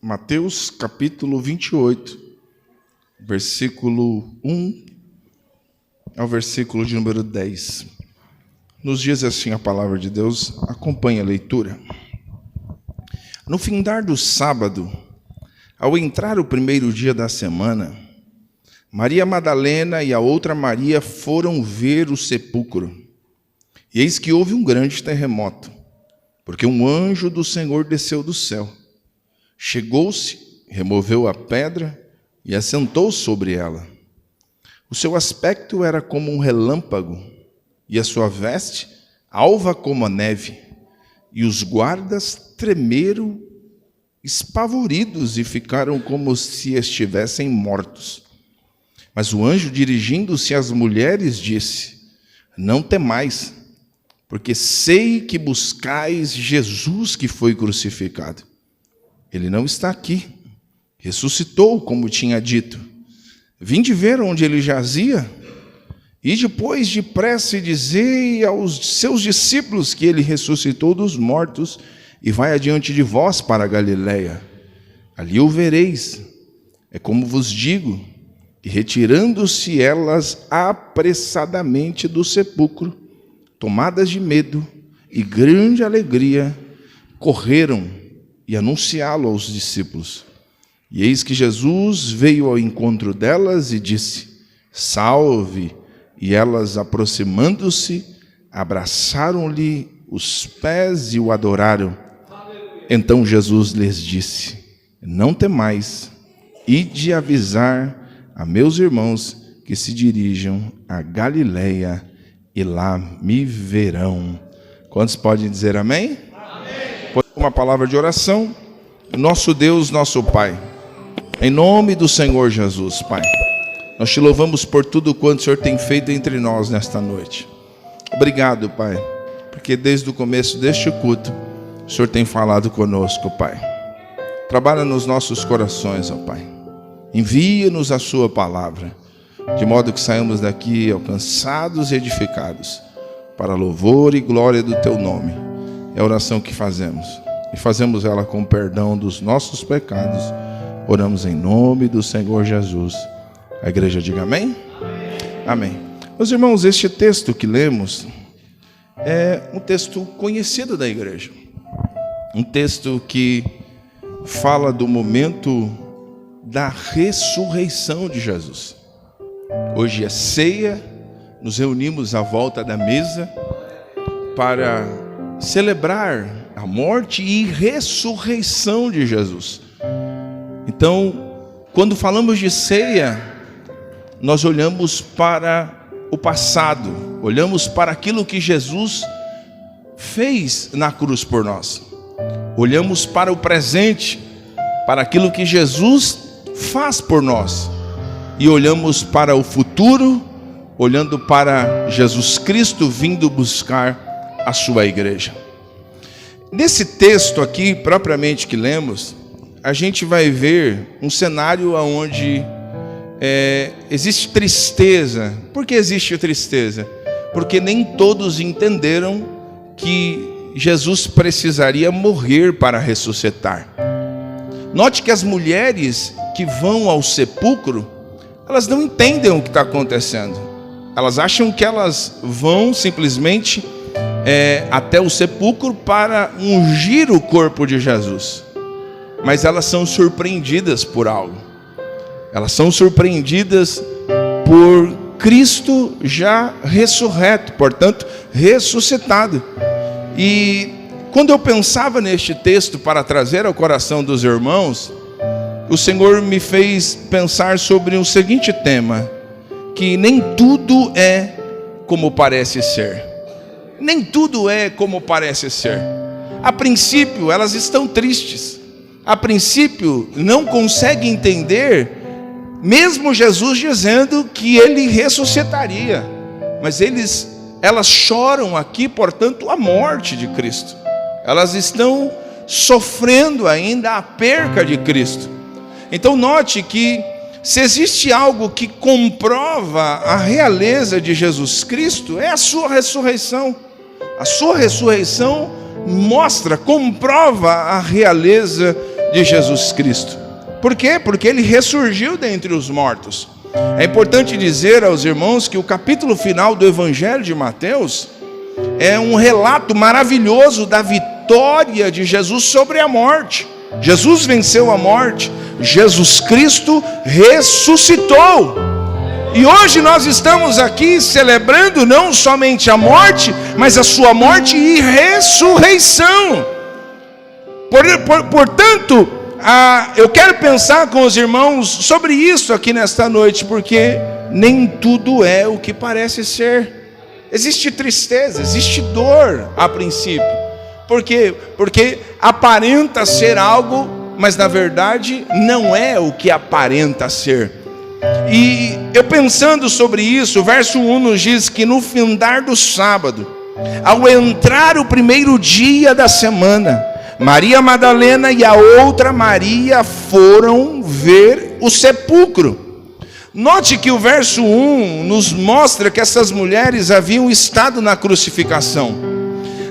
Mateus capítulo 28, versículo 1 ao versículo de número 10. Nos diz assim a palavra de Deus, acompanhe a leitura. No findar do sábado, ao entrar o primeiro dia da semana, Maria Madalena e a outra Maria foram ver o sepulcro. E eis que houve um grande terremoto, porque um anjo do Senhor desceu do céu. Chegou-se, removeu a pedra e assentou sobre ela. O seu aspecto era como um relâmpago, e a sua veste alva como a neve. E os guardas tremeram, espavoridos, e ficaram como se estivessem mortos. Mas o anjo, dirigindo-se às mulheres, disse: não temais, porque sei que buscais Jesus que foi crucificado. Ele não está aqui, ressuscitou, como tinha dito. Vinde ver onde ele jazia, e depois depressa dizei aos seus discípulos que ele ressuscitou dos mortos, e vai adiante de vós para a Galiléia. Ali o vereis, é como vos digo. E retirando-se elas apressadamente do sepulcro, tomadas de medo e grande alegria, correram e anunciá-lo aos discípulos. E eis que Jesus veio ao encontro delas e disse: salve! E elas, aproximando-se, abraçaram-lhe os pés e o adoraram. Então Jesus lhes disse: não temais, ide avisar a meus irmãos que se dirijam a Galiléia, e lá me verão. Quantos podem dizer amém? Uma palavra de oração. Nosso Deus, nosso Pai, em nome do Senhor Jesus, Pai, nós te louvamos por tudo quanto o Senhor tem feito entre nós nesta noite. Obrigado, Pai, porque desde o começo deste culto o Senhor tem falado conosco, Pai. Trabalha nos nossos corações, ó Pai. Envia-nos a sua palavra, de modo que saímos daqui alcançados e edificados, para louvor e glória do teu nome. É a oração que fazemos, e fazemos ela com perdão dos nossos pecados. Oramos em nome do Senhor Jesus. A igreja diga amém? Amém. Meus irmãos, este texto que lemos é um texto conhecido da igreja. Um texto que fala do momento da ressurreição de Jesus. Hoje é ceia, nos reunimos à volta da mesa para celebrar a morte e ressurreição de Jesus. Então, quando falamos de ceia, nós olhamos para o passado, olhamos para aquilo que Jesus fez na cruz por nós. Olhamos para o presente, para aquilo que Jesus faz por nós. E olhamos para o futuro, olhando para Jesus Cristo vindo buscar a sua igreja. Nesse texto aqui, propriamente que lemos, a gente vai ver um cenário onde existe tristeza. Por que existe tristeza? Porque nem todos entenderam que Jesus precisaria morrer para ressuscitar. Note que as mulheres que vão ao sepulcro, elas não entendem o que está acontecendo. Elas acham que elas vão simplesmente até o sepulcro para ungir o corpo de Jesus. Mas elas são surpreendidas por algo. Elas são surpreendidas por Cristo já ressurreto, portanto, ressuscitado. E quando eu pensava neste texto para trazer ao coração dos irmãos, o Senhor me fez pensar sobre o seguinte tema: que nem tudo é como parece ser. Nem tudo é como parece ser. A princípio, elas estão tristes. A princípio, não conseguem entender, mesmo Jesus dizendo que ele ressuscitaria. Mas elas choram aqui, portanto, a morte de Cristo. Elas estão sofrendo ainda a perca de Cristo. Então note que se existe algo que comprova a realeza de Jesus Cristo, é a sua ressurreição. A sua ressurreição mostra, comprova a realeza de Jesus Cristo. Por quê? Porque ele ressurgiu dentre os mortos. É importante dizer aos irmãos que o capítulo final do Evangelho de Mateus é um relato maravilhoso da vitória de Jesus sobre a morte. Jesus venceu a morte, Jesus Cristo ressuscitou. E hoje nós estamos aqui celebrando não somente a morte, mas a sua morte e ressurreição. Portanto, eu quero pensar com os irmãos sobre isso aqui nesta noite, porque nem tudo é o que parece ser. Existe tristeza, existe dor a princípio. Por quê? Porque aparenta ser algo, mas na verdade não é o que aparenta ser. E eu pensando sobre isso, o verso 1 nos diz que no findar do sábado, ao entrar o primeiro dia da semana, Maria Madalena e a outra Maria foram ver o sepulcro. Note que o verso 1 nos mostra que essas mulheres haviam estado na crucificação.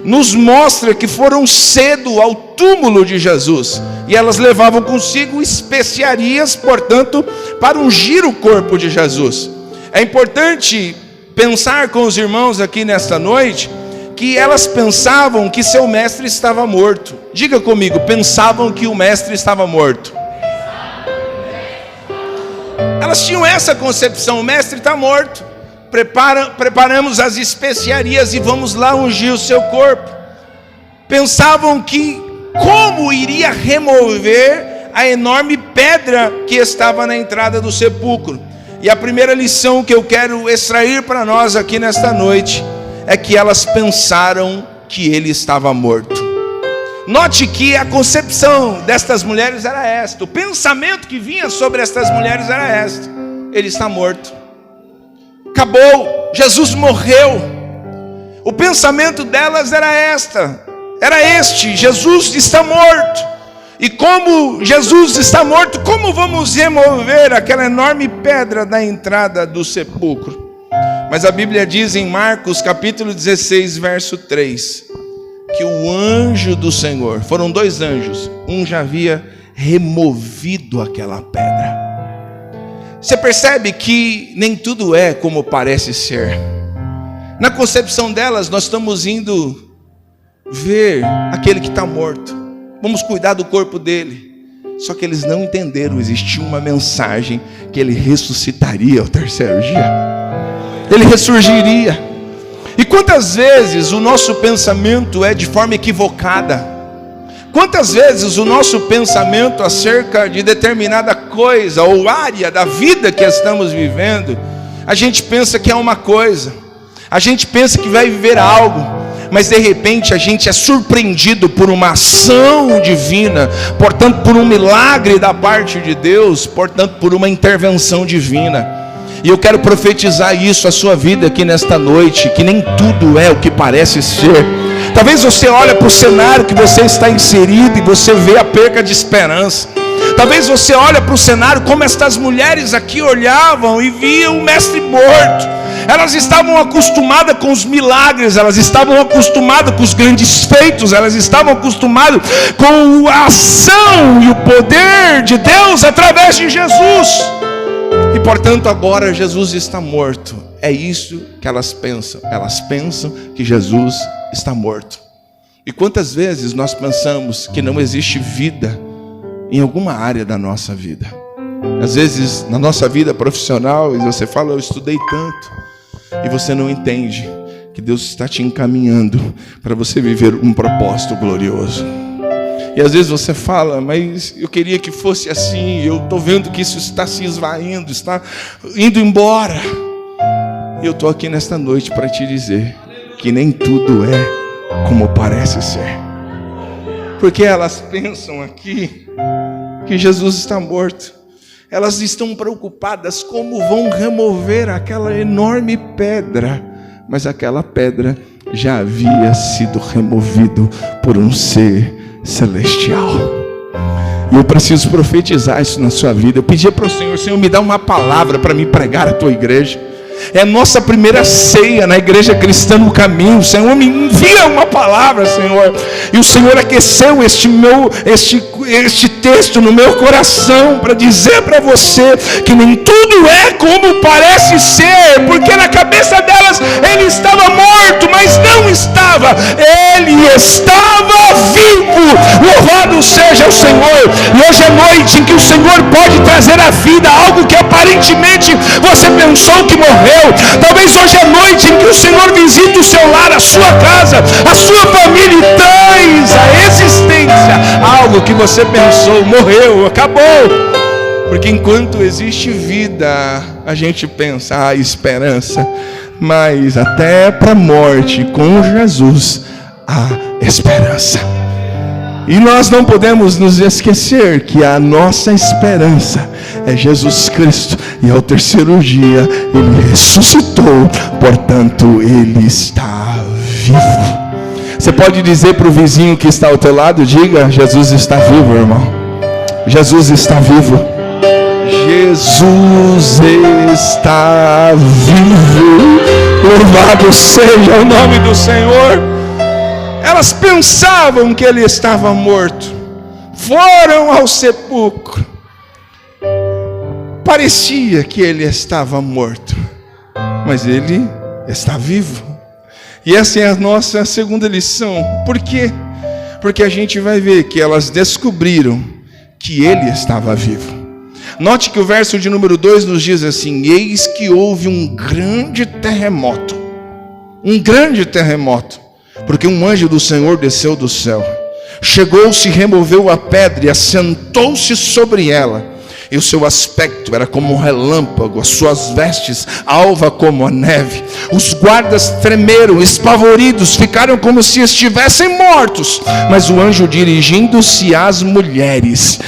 Nos mostra que foram cedo ao túmulo de Jesus. E elas levavam consigo especiarias, portanto, para ungir o corpo de Jesus. É importante pensar com os irmãos aqui nesta noite, que elas pensavam que seu mestre estava morto. Diga comigo, pensavam que o mestre estava morto. Elas tinham essa concepção, o mestre está morto. Preparamos as especiarias e vamos lá ungir o seu corpo. Pensavam que como iria remover a enorme pedra que estava na entrada do sepulcro. E a primeira lição que eu quero extrair para nós aqui nesta noite é que elas pensaram que ele estava morto. Note que a concepção destas mulheres era esta, o pensamento que vinha sobre estas mulheres era esta: ele está morto. Acabou, Jesus morreu. O pensamento delas era este: Jesus está morto. E como Jesus está morto, como vamos remover aquela enorme pedra da entrada do sepulcro? Mas a Bíblia diz em Marcos capítulo 16, verso 3, que o anjo do Senhor, foram dois anjos, um já havia removido aquela pedra. Você percebe que nem tudo é como parece ser. Na concepção delas, nós estamos indo ver aquele que está morto. Vamos cuidar do corpo dele. Só que eles não entenderam, existia uma mensagem que ele ressuscitaria ao terceiro dia. Ele ressurgiria. E quantas vezes o nosso pensamento é de forma equivocada? Quantas vezes o nosso pensamento acerca de determinada coisa ou área da vida que estamos vivendo, a gente pensa que é uma coisa, a gente pensa que vai viver algo, mas de repente a gente é surpreendido por uma ação divina, portanto por um milagre da parte de Deus, portanto por uma intervenção divina. E eu quero profetizar isso à sua vida aqui nesta noite, que nem tudo é o que parece ser. Talvez você olhe para o cenário que você está inserido e você vê a perca de esperança. Talvez você olhe para o cenário como estas mulheres aqui olhavam e viam o mestre morto. Elas estavam acostumadas com os milagres, elas estavam acostumadas com os grandes feitos, elas estavam acostumadas com a ação e o poder de Deus através de Jesus. E portanto agora Jesus está morto. É isso que elas pensam. Elas pensam que Jesus está morto. E quantas vezes nós pensamos que não existe vida em alguma área da nossa vida? Às vezes na nossa vida profissional, e você fala: eu estudei tanto, e você não entende que Deus está te encaminhando para você viver um propósito glorioso. E às vezes você fala: mas eu queria que fosse assim, eu estou vendo que isso está se esvaindo, está indo embora. E eu estou aqui nesta noite para te dizer que nem tudo é como parece ser. Porque elas pensam aqui que Jesus está morto. Elas estão preocupadas como vão remover aquela enorme pedra. Mas aquela pedra já havia sido removido por um ser celestial. E eu preciso profetizar isso na sua vida. Eu pedi para o Senhor: Senhor, me dá uma palavra para me pregar a tua igreja. É a nossa primeira ceia na igreja cristã no caminho. Senhor, me envia uma palavra, Senhor. E o Senhor aqueceu este este texto no meu coração para dizer para você que nem tudo é como parece ser, porque na cabeça delas ele estava morto, mas não estava, ele estava vivo. Louvado seja o Senhor. E hoje é noite em que o Senhor pode trazer à vida algo que aparentemente você pensou que morreu. Talvez hoje é noite em que o Senhor visita o seu lar, a sua casa, a sua família, e traz à existência algo que você pensou morreu, acabou. Porque enquanto existe vida, a gente pensa, esperança. Mas até para a morte, com Jesus, há esperança. E nós não podemos nos esquecer que a nossa esperança é Jesus Cristo. E ao terceiro dia ele ressuscitou, portanto ele está vivo. Você pode dizer para o vizinho que está ao teu lado, diga: Jesus está vivo, irmão. Jesus está vivo. Jesus está vivo. Louvado seja o nome do Senhor. Elas pensavam que ele estava morto. Foram ao sepulcro. Parecia que ele estava morto, mas ele está vivo. E essa é a nossa segunda lição. Por quê? Porque a gente vai ver que elas descobriram que ele estava vivo. Note que o verso de número 2 nos diz assim: eis que houve um grande terremoto. Um grande terremoto. Porque um anjo do Senhor desceu do céu. Chegou-se, removeu a pedra e assentou-se sobre ela. E o seu aspecto era como um relâmpago, as suas vestes alva como a neve. Os guardas tremeram, espavoridos, ficaram como se estivessem mortos. Mas o anjo dirigindo-se às mulheres,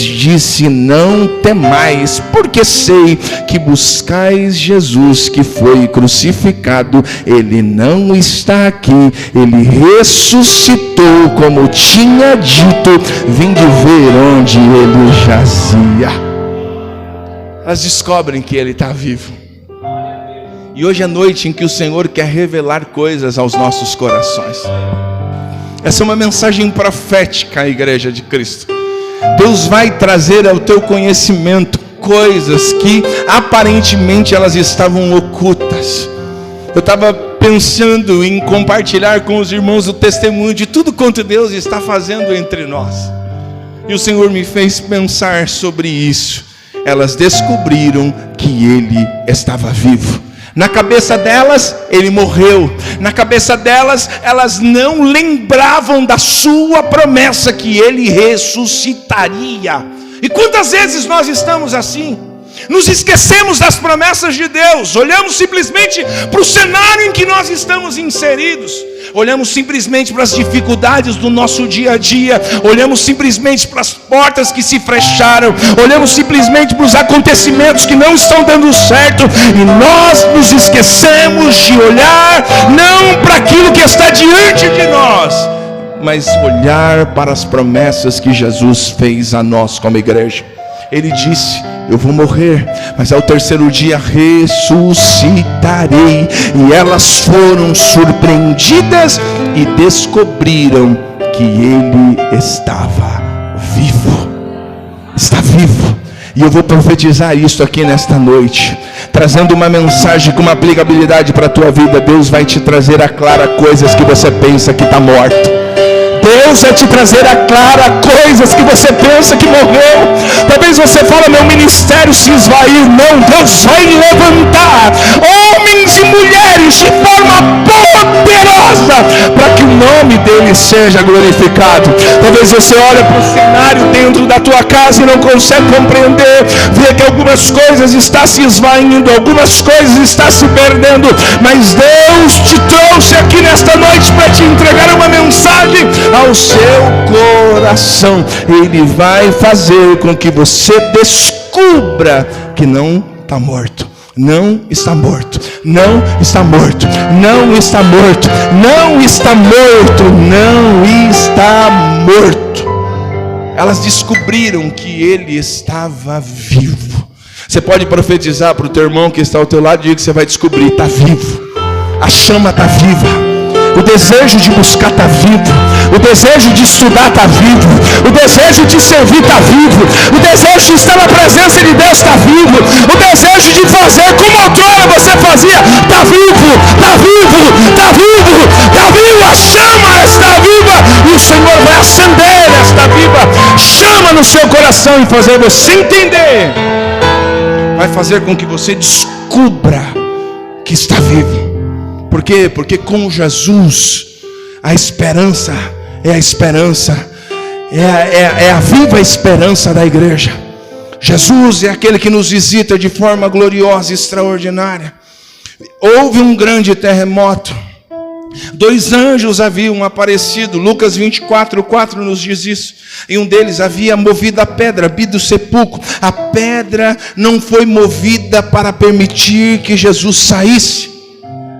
disse: não temais, porque sei que buscais Jesus que foi crucificado. Ele não está aqui, ele ressuscitou como tinha dito, vinde ver onde ele jazia. Elas descobrem que ele está vivo. E hoje é noite em que o Senhor quer revelar coisas aos nossos corações. Essa é uma mensagem profética à igreja de Cristo. Deus vai trazer ao teu conhecimento coisas que aparentemente elas estavam ocultas. Eu estava pensando em compartilhar com os irmãos o testemunho de tudo quanto Deus está fazendo entre nós. E o Senhor me fez pensar sobre isso. Elas descobriram que ele estava vivo. Na cabeça delas, ele morreu. Na cabeça delas, elas não lembravam da sua promessa que ele ressuscitaria. E quantas vezes nós estamos assim? Nos esquecemos das promessas de Deus. Olhamos simplesmente para o cenário em que nós estamos inseridos. Olhamos simplesmente para as dificuldades do nosso dia a dia. Olhamos simplesmente para as portas que se fecharam. Olhamos simplesmente para os acontecimentos que não estão dando certo. E nós nos esquecemos de olhar não para aquilo que está diante de nós, mas olhar para as promessas que Jesus fez a nós como igreja. Ele disse: eu vou morrer, mas ao terceiro dia ressuscitarei. E elas foram surpreendidas e descobriram que ele estava vivo. Está vivo. E eu vou profetizar isso aqui nesta noite, trazendo uma mensagem com uma aplicabilidade para a tua vida. Deus vai te trazer a clara coisas que você pensa que está morto. Deus vai te trazer a clara coisas que você pensa que morreu. Talvez você fale: meu ministério se esvaiu. Não, Deus vai levantar homens e mulheres de forma poderosa para que o nome dele seja glorificado. Talvez você olhe para o cenário dentro da tua casa e não consegue compreender, vê que algumas coisas estão se esvaindo, algumas coisas estão se perdendo, mas Deus te trouxe aqui nesta noite para te entregar uma mensagem ao seu coração. Ele vai fazer com que você descubra que não está morto. Não está morto, não está morto, não está morto, não está morto, não está morto. Elas descobriram que ele estava vivo. Você pode profetizar para o teu irmão que está ao teu lado e dizer que você vai descobrir: está vivo. A chama está viva. O desejo de buscar está vivo. O desejo de estudar está vivo. O desejo de servir está vivo. O desejo de estar na presença de Deus está vivo. O desejo de fazer como outrora você fazia está vivo, está vivo, está vivo, está vivo. A chama está viva e o Senhor vai acender esta viva chama no seu coração e fazer você entender. Vai fazer com que você descubra que está vivo. Por quê? Porque com Jesus a esperança é a esperança, é a viva esperança da igreja. Jesus é aquele que nos visita de forma gloriosa e extraordinária. Houve um grande terremoto. 2 anjos haviam aparecido. Lucas 24:4 nos diz isso. E um deles havia movido a pedra, do sepulcro. A pedra não foi movida para permitir que Jesus saísse,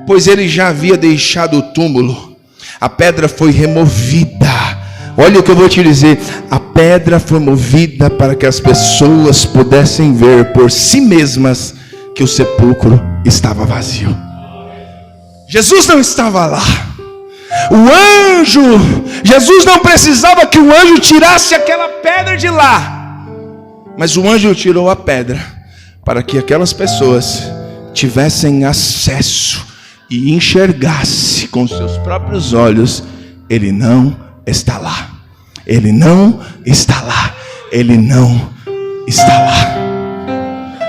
pois ele já havia deixado o túmulo. A pedra foi removida. Olha o que eu vou te dizer. A pedra foi movida para que as pessoas pudessem ver por si mesmas que o sepulcro estava vazio. Jesus não estava lá. O anjo, Jesus não precisava que o anjo tirasse aquela pedra de lá. Mas o anjo tirou a pedra para que aquelas pessoas tivessem acesso e enxergasse com seus próprios olhos. Ele não está lá. Ele não está lá. Ele não está lá.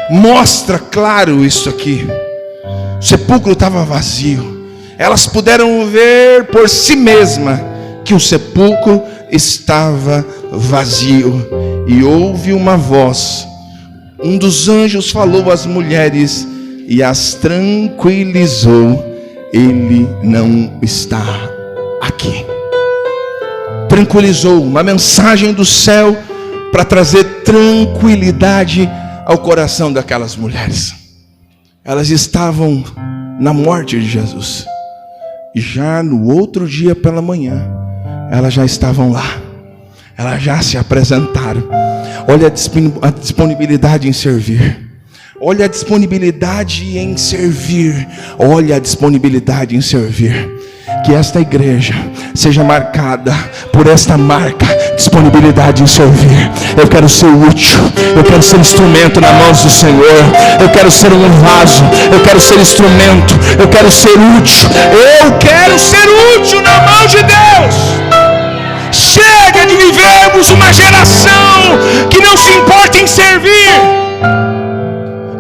Mostra claro isso aqui. O sepulcro estava vazio. Elas puderam ver por si mesma que o sepulcro estava vazio. E houve uma voz. Um dos anjos falou às mulheres e as tranquilizou. Ele não está aqui. Tranquilizou. Uma mensagem do céu para trazer tranquilidade ao coração daquelas mulheres. Elas estavam na morte de Jesus. E já no outro dia pela manhã, elas já estavam lá. Elas já se apresentaram. Olha a disponibilidade em servir. Olha a disponibilidade em servir. Olha a disponibilidade em servir. Que esta igreja seja marcada por esta marca, disponibilidade em servir. Eu quero ser útil. Eu quero ser instrumento nas mãos do Senhor. Eu quero ser um vaso. Eu quero ser instrumento. Eu quero ser útil. Eu quero ser útil na mão de Deus. Chega de vivermos uma geração que não se importa em servir,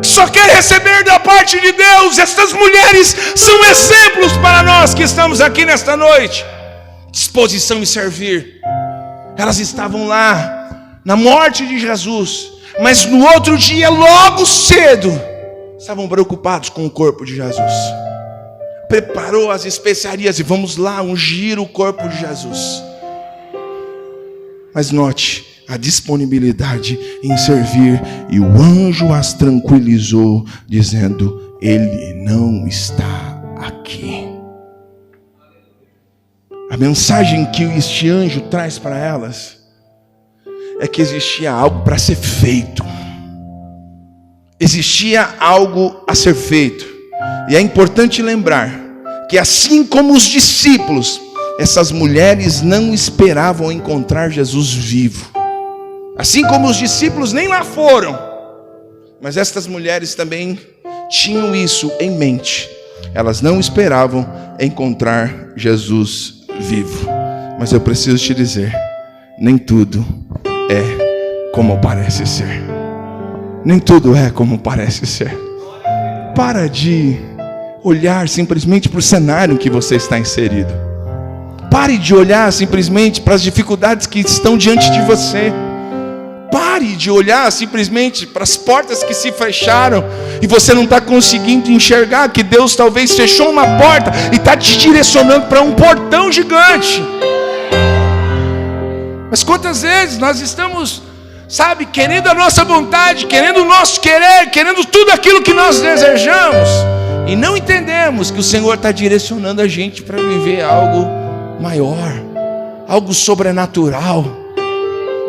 que só quer receber da parte de Deus. Estas mulheres são exemplos para nós que estamos aqui nesta noite. Disposição em servir. Elas estavam lá na morte de Jesus, mas no outro dia, logo cedo, estavam preocupados com o corpo de Jesus. Preparou as especiarias e vamos lá ungir o corpo de Jesus. Mas note a disponibilidade em servir. E o anjo as tranquilizou, dizendo: ele não está aqui. A mensagem que este anjo traz para elas é que existia algo para ser feito. Existia algo a ser feito. E é importante lembrar que assim como os discípulos, essas mulheres não esperavam encontrar Jesus vivo. Assim como os discípulos nem lá foram, mas estas mulheres também tinham isso em mente. Elas não esperavam encontrar Jesus vivo. Mas eu preciso te dizer, nem tudo é como parece ser. Nem tudo é como parece ser. Para de olhar simplesmente para o cenário em que você está inserido. Pare de olhar simplesmente para as dificuldades que estão diante de você. Pare de olhar simplesmente para as portas que se fecharam e você não está conseguindo enxergar que Deus talvez fechou uma porta e está te direcionando para um portão gigante. Mas quantas vezes nós estamos, querendo a nossa vontade, querendo o nosso querer, querendo tudo aquilo que nós desejamos, e não entendemos que o Senhor está direcionando a gente para viver algo maior, algo sobrenatural.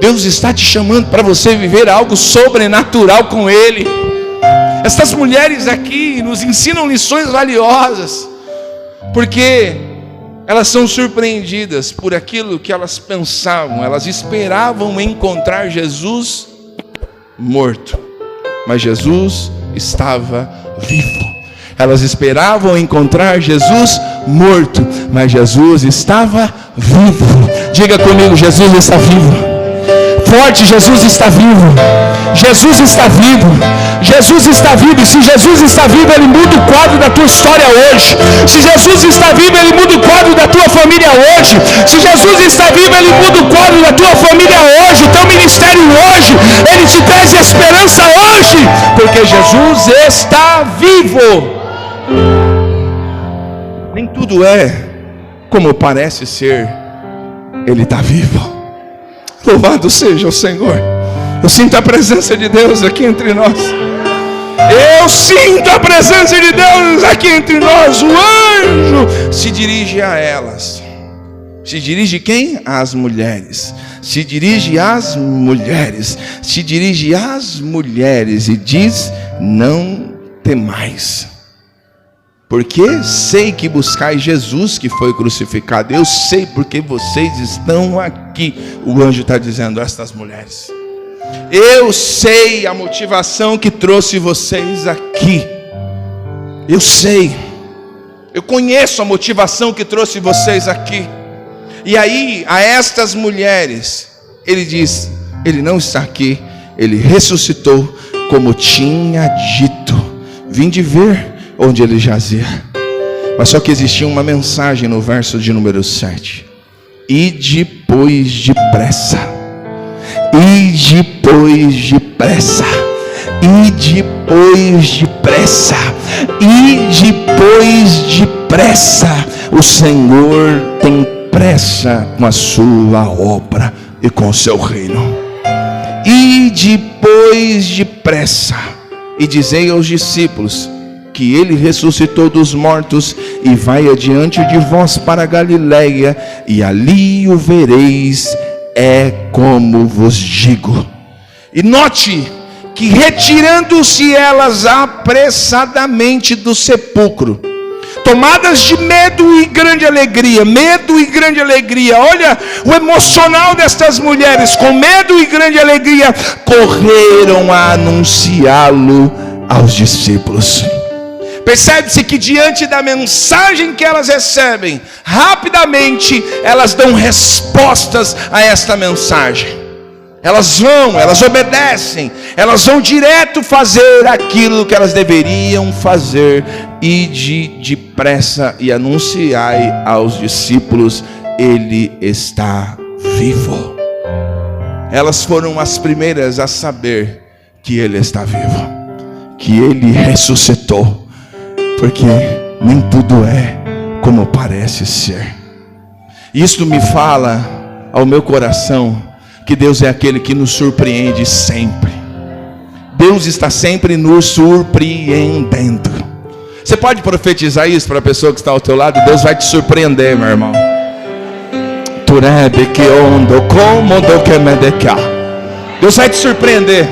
Deus está te chamando para você viver algo sobrenatural com Ele. Estas mulheres aqui nos ensinam lições valiosas, porque elas são surpreendidas por aquilo que elas pensavam. Elas esperavam encontrar Jesus morto, mas Jesus estava vivo. Elas esperavam encontrar Jesus morto, mas Jesus estava vivo. Diga comigo: Jesus está vivo. Forte, Jesus está vivo. Jesus está vivo. Jesus está vivo. E se Jesus está vivo, Ele muda o quadro da tua história hoje. Se Jesus está vivo, Ele muda o quadro da tua família hoje. Se Jesus está vivo, Ele muda o quadro da tua família hoje. O teu ministério hoje. Ele te traz esperança hoje, porque Jesus está vivo. Nem tudo é como parece ser. Ele está vivo. Louvado seja o Senhor. Eu sinto a presença de Deus aqui entre nós. Eu sinto a presença de Deus aqui entre nós. O anjo se dirige a elas. Se dirige quem? Às mulheres. Se dirige às mulheres. Se dirige às mulheres e diz: não temais, porque sei que buscais Jesus que foi crucificado. Eu sei porque vocês estão aqui. O anjo está dizendo a estas mulheres: eu sei a motivação que trouxe vocês aqui. Eu sei. Eu conheço a motivação que trouxe vocês aqui. E aí, a estas mulheres, ele diz: ele não está aqui, ele ressuscitou, como tinha dito. Vinde ver onde ele jazia. Mas só que existia uma mensagem no verso de número 7. Ide, pois, depressa. Ide, pois, depressa. Ide, pois, depressa. Ide, pois, depressa. O Senhor tem pressa com a sua obra e com o seu reino. Ide, pois, depressa. E dizei aos discípulos que ele ressuscitou dos mortos, e vai adiante de vós para a Galileia, e ali o vereis, é como vos digo. E note que retirando-se elas apressadamente do sepulcro, tomadas de medo e grande alegria, olha o emocional destas mulheres, com medo e grande alegria, correram a anunciá-lo aos discípulos. Percebe-se que diante da mensagem que elas recebem, rapidamente elas dão respostas a esta mensagem. Elas obedecem, elas vão direto fazer aquilo que elas deveriam fazer. Ide depressa e anunciai aos discípulos: ele está vivo. Elas foram as primeiras a saber que ele está vivo, que ele ressuscitou. Porque nem tudo é como parece ser. Isto me fala ao meu coração que Deus é aquele que nos surpreende sempre. Deus está sempre nos surpreendendo. Você pode profetizar isso para a pessoa que está ao teu lado? Deus vai te surpreender, meu irmão. Deus vai te surpreender.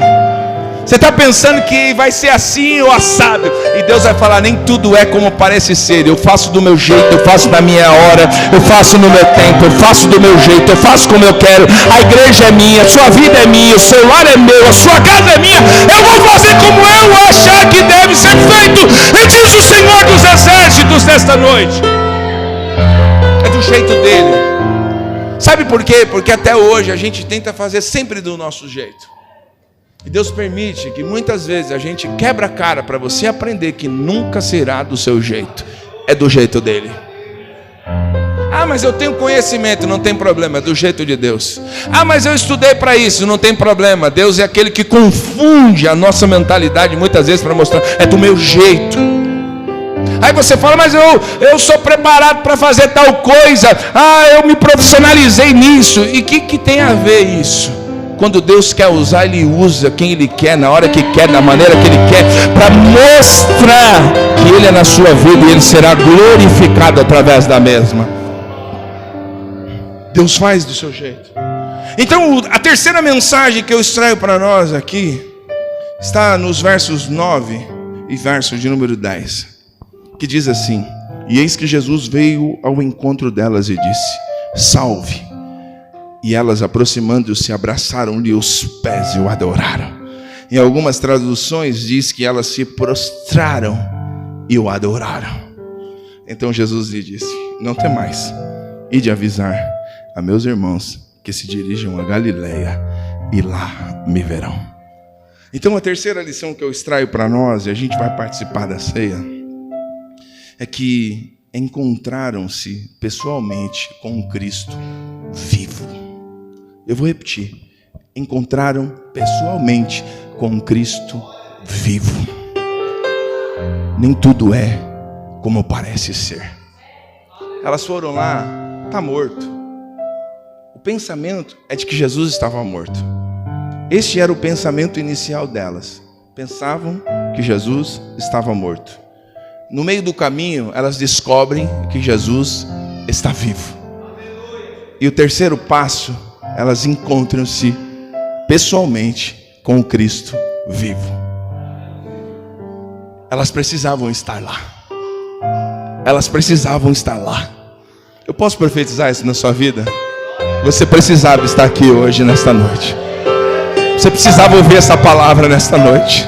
Você está pensando que vai ser assim ou assado, e Deus vai falar: nem tudo é como parece ser. Eu faço do meu jeito, eu faço da minha hora, eu faço no meu tempo, eu faço do meu jeito, eu faço como eu quero. A igreja é minha, a sua vida é minha, o seu lar é meu, a sua casa é minha. Eu vou fazer como eu achar que deve ser feito, e diz o Senhor dos Exércitos nesta noite. É do jeito dele. Sabe por quê? Porque até hoje a gente tenta fazer sempre do nosso jeito. E Deus permite que muitas vezes a gente quebra a cara para você aprender que nunca será do seu jeito, é do jeito dele. Ah, mas eu tenho conhecimento, não tem problema, é do jeito de Deus. Ah, mas eu estudei para isso, não tem problema. Deus é aquele que confunde a nossa mentalidade muitas vezes para mostrar: é do meu jeito. Aí você fala: mas eu sou preparado para fazer tal coisa. Ah, eu me profissionalizei nisso. E o que tem a ver isso? Quando Deus quer usar, Ele usa quem Ele quer, na hora que quer, da maneira que Ele quer, para mostrar que Ele é na sua vida e Ele será glorificado através da mesma. Deus faz do seu jeito. Então, a terceira mensagem que eu extraio para nós aqui está nos versos 9 e verso de número 10, que diz assim: E eis que Jesus veio ao encontro delas e disse: salve. E elas, aproximando-se, abraçaram-lhe os pés e o adoraram. Em algumas traduções diz que elas se prostraram e o adoraram. Então Jesus lhe disse: não temais, ide avisar a meus irmãos que se dirijam a Galileia e lá me verão. Então a terceira lição que eu extraio para nós, e a gente vai participar da ceia, é que encontraram-se pessoalmente com o Cristo vivo. Eu vou repetir: encontraram pessoalmente com o Cristo vivo. Nem tudo é como parece ser. Elas foram lá, está morto. O pensamento é de que Jesus estava morto. Este era o pensamento inicial delas. Pensavam que Jesus estava morto. No meio do caminho, elas descobrem que Jesus está vivo. E o terceiro passo, elas encontram-se pessoalmente com o Cristo vivo. Elas precisavam estar lá. Elas precisavam estar lá. Eu posso profetizar isso na sua vida? Você precisava estar aqui hoje, nesta noite. Você precisava ouvir essa palavra nesta noite.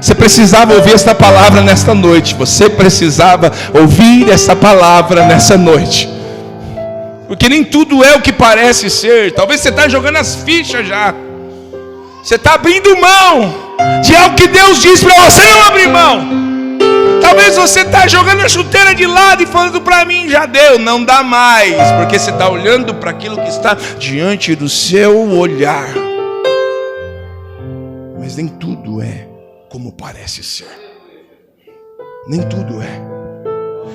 Você precisava ouvir esta palavra nesta noite. Você precisava ouvir essa palavra nessa noite. Porque nem tudo é o que parece ser. Talvez você está jogando as fichas já. Você está abrindo mão de algo que Deus diz para você não abrir mão. Talvez você está jogando a chuteira de lado e falando: para mim já deu, não dá mais. Porque você está olhando para aquilo que está diante do seu olhar. Mas nem tudo é como parece ser. Nem tudo é.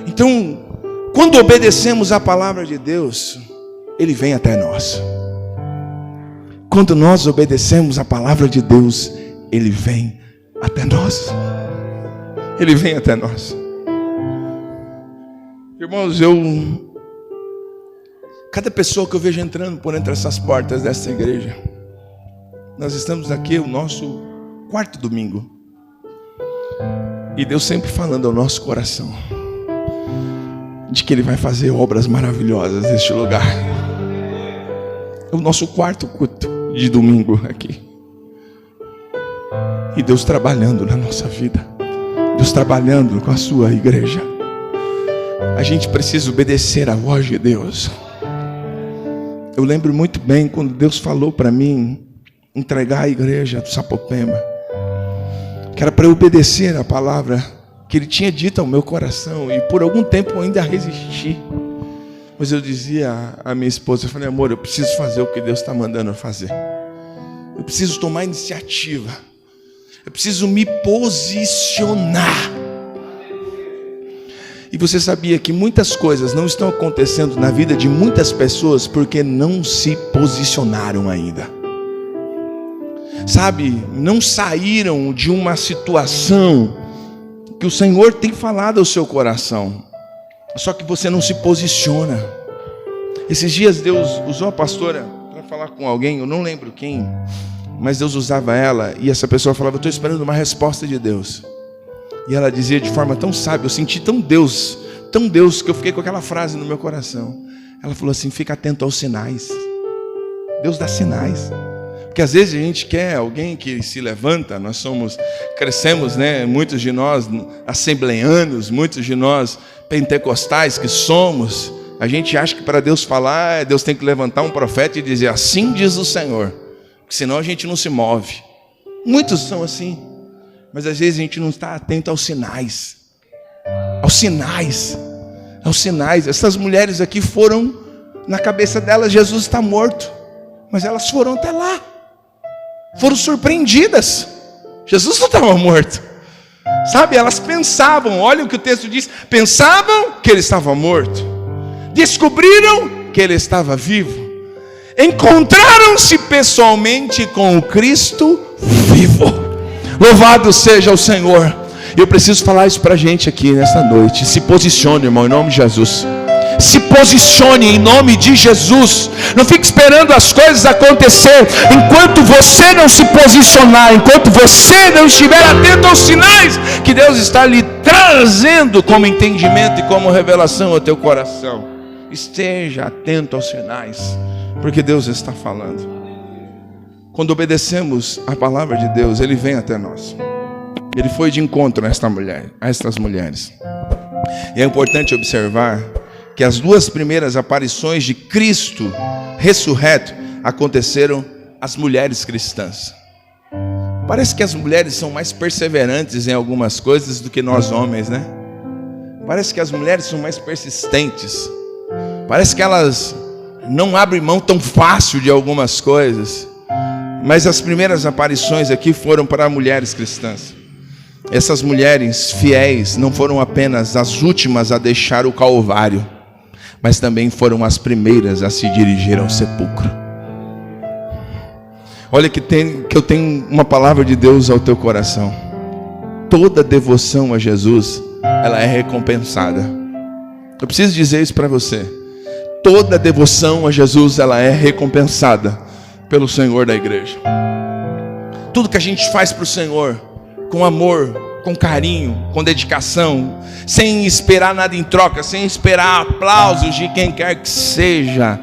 Então, quando obedecemos a palavra de Deus, Ele vem até nós. Quando nós obedecemos a palavra de Deus, Ele vem até nós. Ele vem até nós. Irmãos, cada pessoa que eu vejo entrando por entre essas portas dessa igreja, nós estamos aqui o nosso 4º domingo. E Deus sempre falando ao nosso coração de que Ele vai fazer obras maravilhosas neste lugar. É o nosso 4º culto de domingo aqui. E Deus trabalhando na nossa vida. Deus trabalhando com a sua igreja. A gente precisa obedecer a voz de Deus. Eu lembro muito bem quando Deus falou para mim entregar a igreja do Sapopemba, que era para eu obedecer a palavra que Ele tinha dito ao meu coração. E por algum tempo eu ainda resisti. Mas eu dizia à minha esposa, eu falei: amor, eu preciso fazer o que Deus está mandando eu fazer. Eu preciso tomar iniciativa. Eu preciso me posicionar. E você sabia que muitas coisas não estão acontecendo na vida de muitas pessoas porque não se posicionaram ainda. Sabe, não saíram de uma situação que o Senhor tem falado ao seu coração. Só que você não se posiciona. Esses dias Deus usou a pastora para falar com alguém, eu não lembro quem, mas Deus usava ela, e essa pessoa falava: eu estou esperando uma resposta de Deus. E ela dizia de forma tão sábia, eu senti tão Deus, que eu fiquei com aquela frase no meu coração. Ela falou assim: fica atento aos sinais. Deus dá sinais. Porque às vezes a gente quer alguém que se levanta. Nós crescemos, né? Muitos de nós assembleanos, muitos de nós pentecostais que somos. A gente acha que para Deus falar, Deus tem que levantar um profeta e dizer: assim diz o Senhor. Porque senão a gente não se move. Muitos são assim. Mas às vezes a gente não está atento aos sinais. Aos sinais. Aos sinais. Essas mulheres aqui foram, na cabeça delas, Jesus está morto. Mas elas foram até lá. Foram surpreendidas. Jesus não estava morto. Sabe, elas pensavam, olha o que o texto diz. Pensavam que Ele estava morto. Descobriram que Ele estava vivo. Encontraram-se pessoalmente com o Cristo vivo. Louvado seja o Senhor. Eu preciso falar isso para a gente aqui nesta noite. Se posicione, irmão, em nome de Jesus. Se posicione em nome de Jesus. Não fique esperando as coisas acontecer. Enquanto você não se posicionar, enquanto você não estiver atento aos sinais que Deus está lhe trazendo como entendimento e como revelação ao teu coração, esteja atento aos sinais, porque Deus está falando. Quando obedecemos a palavra de Deus, Ele vem até nós. Ele foi de encontro a estas mulheres. E é importante observar que as duas primeiras aparições de Cristo ressurreto aconteceram às mulheres cristãs. Parece que as mulheres são mais perseverantes em algumas coisas do que nós homens, né? Parece que as mulheres são mais persistentes. Parece que elas não abrem mão tão fácil de algumas coisas. Mas as primeiras aparições aqui foram para mulheres cristãs. Essas mulheres fiéis não foram apenas as últimas a deixar o Calvário, mas também foram as primeiras a se dirigir ao sepulcro. Olha que eu tenho uma palavra de Deus ao teu coração. Toda devoção a Jesus, ela é recompensada. Eu preciso dizer isso para você. Toda devoção a Jesus, ela é recompensada pelo Senhor da igreja. Tudo que a gente faz para o Senhor, com amor, com carinho, com dedicação, sem esperar nada em troca, sem esperar aplausos de quem quer que seja,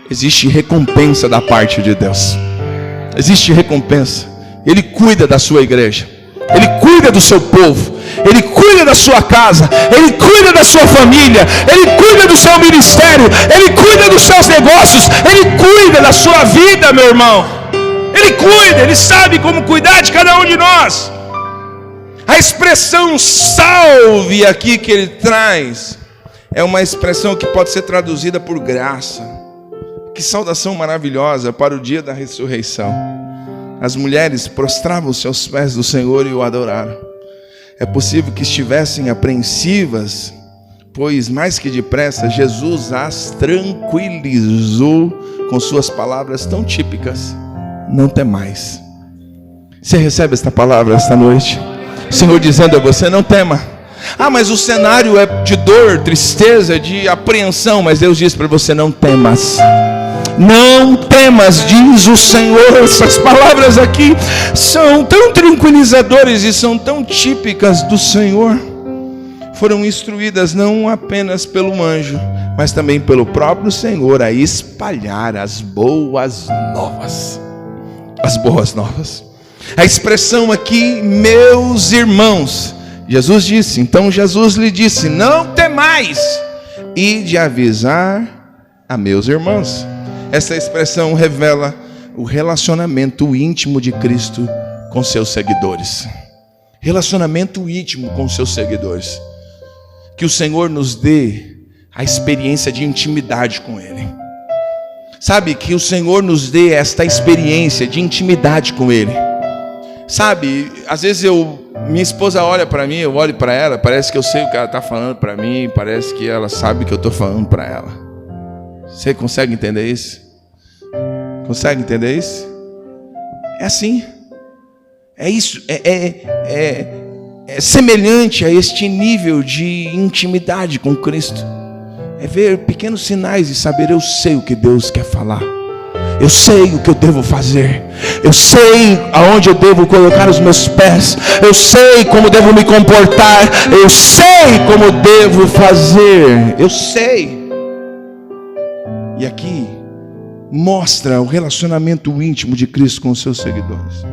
existe recompensa da parte de Deus. Existe recompensa. Ele cuida da sua igreja, Ele cuida do seu povo, Ele cuida da sua casa, Ele cuida da sua família, Ele cuida do seu ministério, Ele cuida dos seus negócios, Ele cuida da sua vida, meu irmão. Ele cuida, Ele sabe como cuidar de cada um de nós. A expressão salve aqui que ele traz é uma expressão que pode ser traduzida por graça. Que saudação maravilhosa para o dia da ressurreição. As mulheres prostravam seus pés do Senhor e o adoraram. É possível que estivessem apreensivas, pois mais que depressa Jesus as tranquilizou com suas palavras tão típicas: não temais. Você recebe esta palavra esta noite? O Senhor dizendo a você: não tema. Ah, mas o cenário é de dor, tristeza, de apreensão. Mas Deus diz para você: não temas. Não temas, diz o Senhor. Essas palavras aqui são tão tranquilizadoras e são tão típicas do Senhor. Foram instruídas não apenas pelo anjo, mas também pelo próprio Senhor a espalhar as boas novas. As boas novas. A expressão aqui, meus irmãos, Jesus disse, então Jesus lhe disse: não temais, e de avisar a meus irmãos. Essa expressão revela o relacionamento íntimo de Cristo com seus seguidores. Relacionamento íntimo com seus seguidores. Que o Senhor nos dê a experiência de intimidade com Ele. Sabe, que o Senhor nos dê esta experiência de intimidade com Ele. Sabe, às vezes minha esposa olha para mim, eu olho para ela, parece que eu sei o que ela está falando para mim, parece que ela sabe o que eu estou falando para ela. Você consegue entender isso? Consegue entender isso? É assim. É isso, é semelhante a este nível de intimidade com Cristo. É ver pequenos sinais e saber: eu sei o que Deus quer falar. Eu sei o que eu devo fazer. Eu sei aonde eu devo colocar os meus pés. Eu sei como devo me comportar. Eu sei como devo fazer. Eu sei. E aqui mostra o relacionamento íntimo de Cristo com os seus seguidores.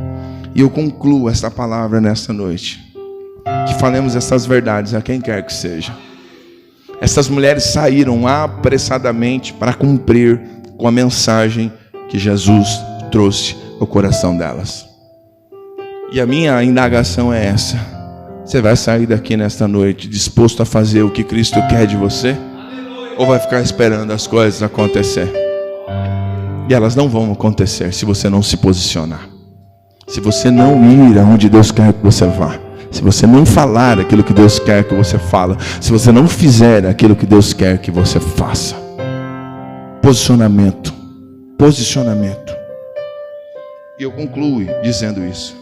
E eu concluo esta palavra nesta noite. Que falemos essas verdades a quem quer que seja. Essas mulheres saíram apressadamente para cumprir com a mensagem que Jesus trouxe ao coração delas. E a minha indagação é essa: você vai sair daqui nesta noite disposto a fazer o que Cristo quer de você? Ou vai ficar esperando as coisas acontecer? E elas não vão acontecer se você não se posicionar. Se você não ir aonde Deus quer que você vá. Se você não falar aquilo que Deus quer que você fale. Se você não fizer aquilo que Deus quer que você faça. Posicionamento. Posicionamento. E eu concluo dizendo isso,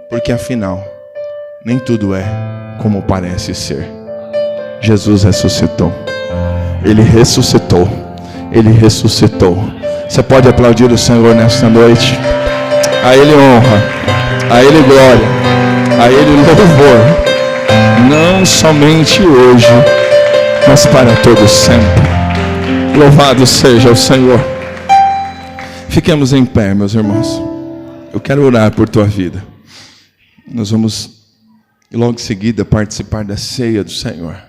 porque afinal nem tudo é como parece ser. Jesus ressuscitou. Ele ressuscitou. Ele ressuscitou. Você pode aplaudir o Senhor nesta noite. A Ele honra, a Ele glória, a Ele louvor. Não somente hoje, mas para todo sempre. Louvado seja o Senhor. Fiquemos em pé, meus irmãos. Eu quero orar por tua vida. Nós vamos, logo em seguida, participar da ceia do Senhor.